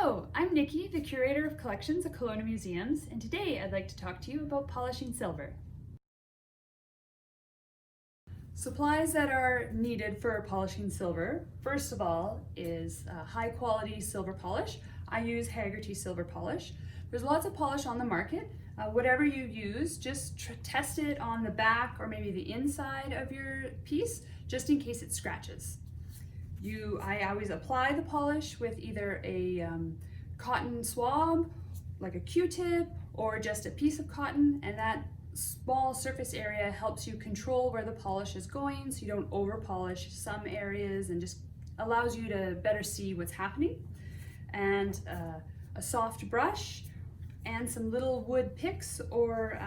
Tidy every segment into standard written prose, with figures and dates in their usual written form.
Hello, I'm Nikki, the Curator of Collections at Kelowna Museums, and today I'd like to talk to you about polishing silver. Supplies that are needed for polishing silver, first of all, is high quality silver polish. I use Haggerty silver polish. There's lots of polish on the market. Whatever you use, just test it on the back or maybe the inside of your piece, just in case it scratches. I always apply the polish with either a cotton swab, like a Q-tip, or just a piece of cotton, and that small surface area helps you control where the polish is going so you don't over polish some areas and just allows you to better see what's happening. And a soft brush and some little wood picks or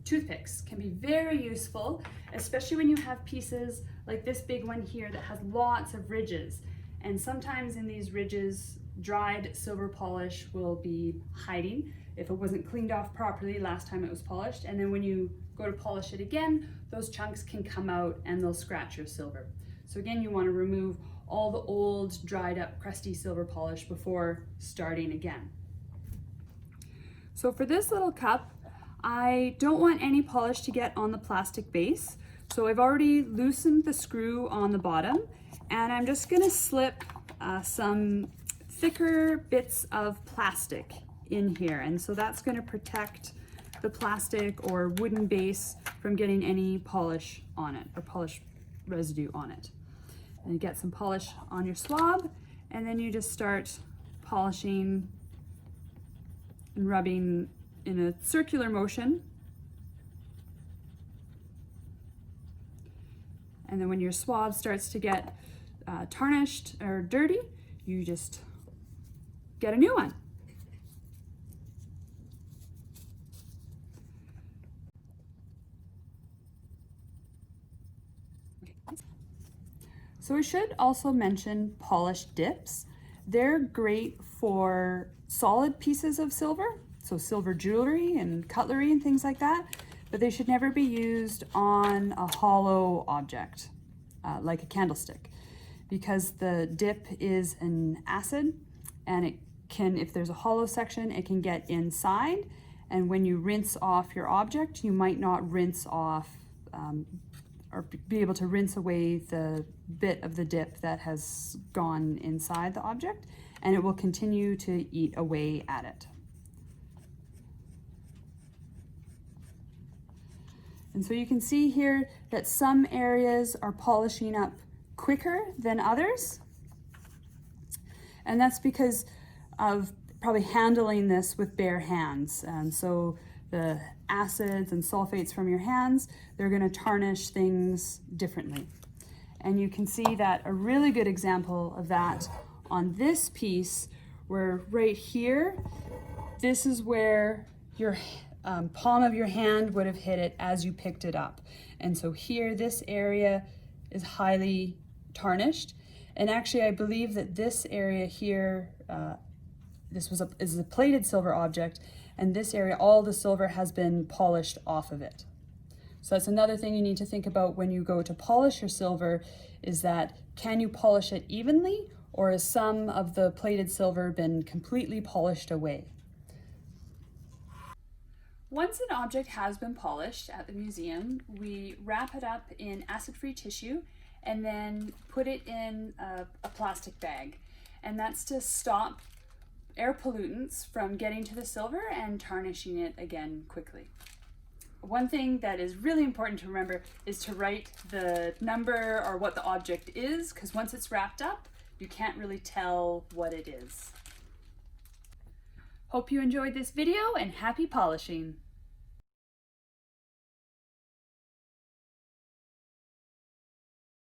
toothpicks can be very useful, especially when you have pieces like this big one here that has lots of ridges. And sometimes in these ridges, dried silver polish will be hiding if it wasn't cleaned off properly last time it was polished. And then when you go to polish it again, those chunks can come out and they'll scratch your silver. So again, you want to remove all the old, dried up, crusty silver polish before starting again. So for this little cup, I don't want any polish to get on the plastic base. So I've already loosened the screw on the bottom, and I'm just gonna slip some thicker bits of plastic in here. And so that's gonna protect the plastic or wooden base from getting any polish on it or polish residue on it. And you get some polish on your swab, and then you just start polishing and rubbing in a circular motion. And then when your swab starts to get tarnished or dirty, you just get a new one. So we should also mention polish dips. They're great for solid pieces of silver, so silver jewelry and cutlery and things like that, but they should never be used on a hollow object, like a candlestick, because the dip is an acid, and it can, if there's a hollow section, it can get inside, and when you rinse off your object, you might not rinse off or be able to rinse away the bit of the dip that has gone inside the object, and it will continue to eat away at it. And so you can see here that some areas are polishing up quicker than others. And that's because of probably handling this with bare hands. And so the acids and sulfates from your hands, they're gonna tarnish things differently. And you can see that a really good example of that on this piece, where right here, this is where your palm of your hand would have hit it as you picked it up. And so here, this area is highly tarnished. And actually, I believe that this area here, is a plated silver object, and this area, all the silver has been polished off of it. So that's another thing you need to think about when you go to polish your silver, is that can you polish it evenly, or has some of the plated silver been completely polished away? Once an object has been polished at the museum, we wrap it up in acid-free tissue and then put it in a plastic bag. And that's to stop air pollutants from getting to the silver and tarnishing it again quickly. One thing that is really important to remember is to write the number or what the object is, because once it's wrapped up, you can't really tell what it is. Hope you enjoyed this video, and happy polishing!